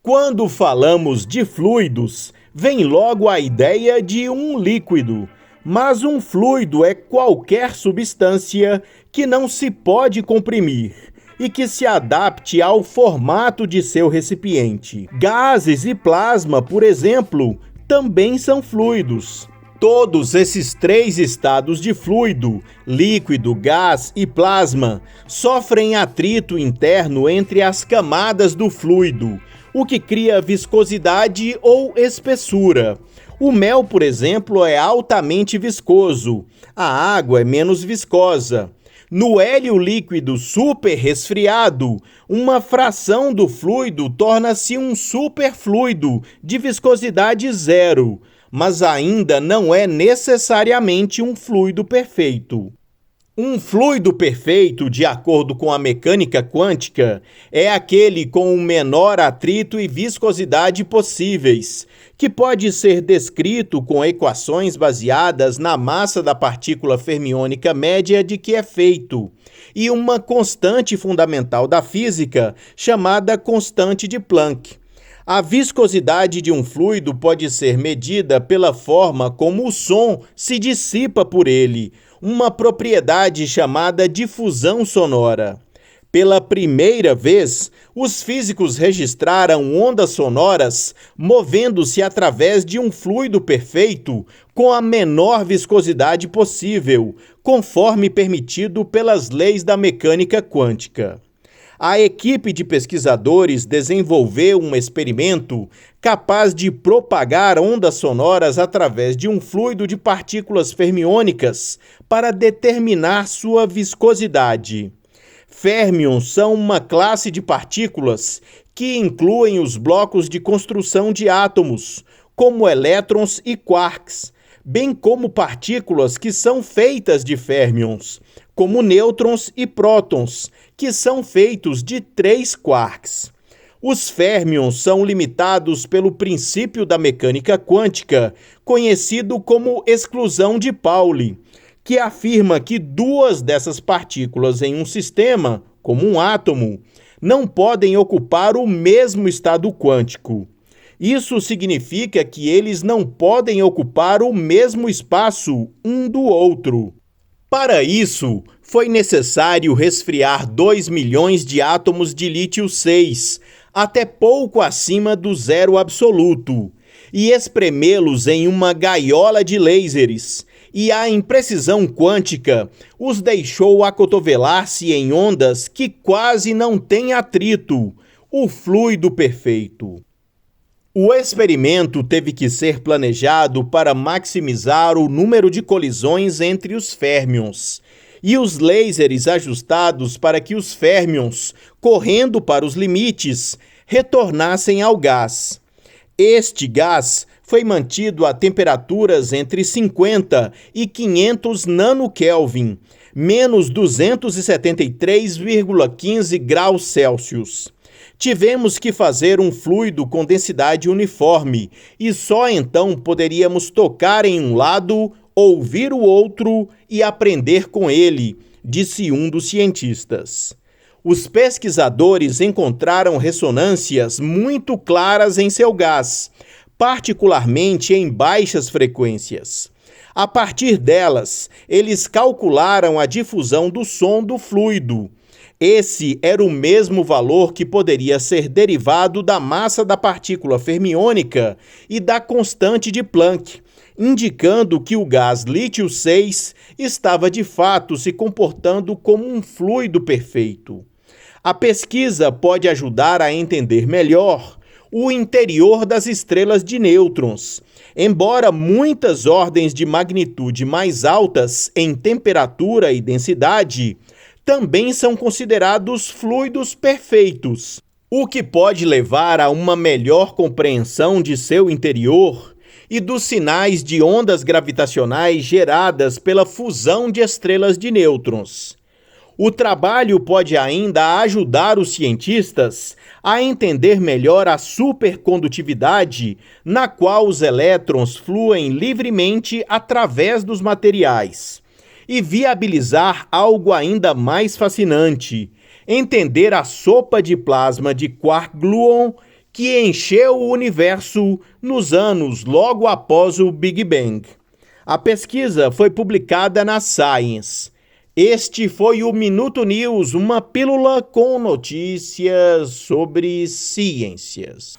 Quando falamos de fluidos, vem logo a ideia de um líquido. Mas um fluido é qualquer substância que não se pode comprimir e que se adapte ao formato de seu recipiente. Gases e plasma, por exemplo, também são fluidos. Todos esses três estados de fluido, líquido, gás e plasma, sofrem atrito interno entre as camadas do fluido, o que cria viscosidade ou espessura. O mel, por exemplo, é altamente viscoso. A água é menos viscosa. No hélio líquido super resfriado, uma fração do fluido torna-se um superfluido de viscosidade zero, mas ainda não é necessariamente um fluido perfeito. Um fluido perfeito, de acordo com a mecânica quântica, é aquele com o menor atrito e viscosidade possíveis, que pode ser descrito com equações baseadas na massa da partícula fermiônica média de que é feito, e uma constante fundamental da física chamada constante de Planck. A viscosidade de um fluido pode ser medida pela forma como o som se dissipa por ele, uma propriedade chamada difusão sonora. Pela primeira vez, os físicos registraram ondas sonoras movendo-se através de um fluido perfeito com a menor viscosidade possível, conforme permitido pelas leis da mecânica quântica. A equipe de pesquisadores desenvolveu um experimento capaz de propagar ondas sonoras através de um fluido de partículas fermiônicas para determinar sua viscosidade. Férmions são uma classe de partículas que incluem os blocos de construção de átomos, como elétrons e quarks, bem como partículas que são feitas de férmions, como nêutrons e prótons, que são feitos de 3 quarks. Os férmions são limitados pelo princípio da mecânica quântica, conhecido como exclusão de Pauli, que afirma que duas dessas partículas em um sistema, como um átomo, não podem ocupar o mesmo estado quântico. Isso significa que eles não podem ocupar o mesmo espaço um do outro. Para isso, foi necessário resfriar 2 milhões de átomos de lítio-6, até pouco acima do zero absoluto, e espremê-los em uma gaiola de lasers, e a imprecisão quântica os deixou acotovelar-se em ondas que quase não têm atrito, o fluido perfeito. O experimento teve que ser planejado para maximizar o número de colisões entre os férmions, e os lasers ajustados para que os férmions, correndo para os limites, retornassem ao gás. Este gás foi mantido a temperaturas entre 50 e 500 nanokelvin, menos 273,15 graus Celsius. Tivemos que fazer um fluido com densidade uniforme e só então poderíamos tocar em um lado, ouvir o outro e aprender com ele, disse um dos cientistas. Os pesquisadores encontraram ressonâncias muito claras em seu gás, particularmente em baixas frequências. A partir delas, eles calcularam a difusão do som do fluido. Esse era o mesmo valor que poderia ser derivado da massa da partícula fermiônica e da constante de Planck, indicando que o gás lítio-6 estava de fato se comportando como um fluido perfeito. A pesquisa pode ajudar a entender melhor o interior das estrelas de nêutrons. Embora muitas ordens de magnitude mais altas em temperatura e densidade também são considerados fluidos perfeitos, o que pode levar a uma melhor compreensão de seu interior e dos sinais de ondas gravitacionais geradas pela fusão de estrelas de nêutrons. O trabalho pode ainda ajudar os cientistas a entender melhor a supercondutividade na qual os elétrons fluem livremente através dos materiais, e viabilizar algo ainda mais fascinante: entender a sopa de plasma de quark-gluon que encheu o universo nos anos logo após o Big Bang. A pesquisa foi publicada na Science. Este foi o Minuto News, uma pílula com notícias sobre ciências.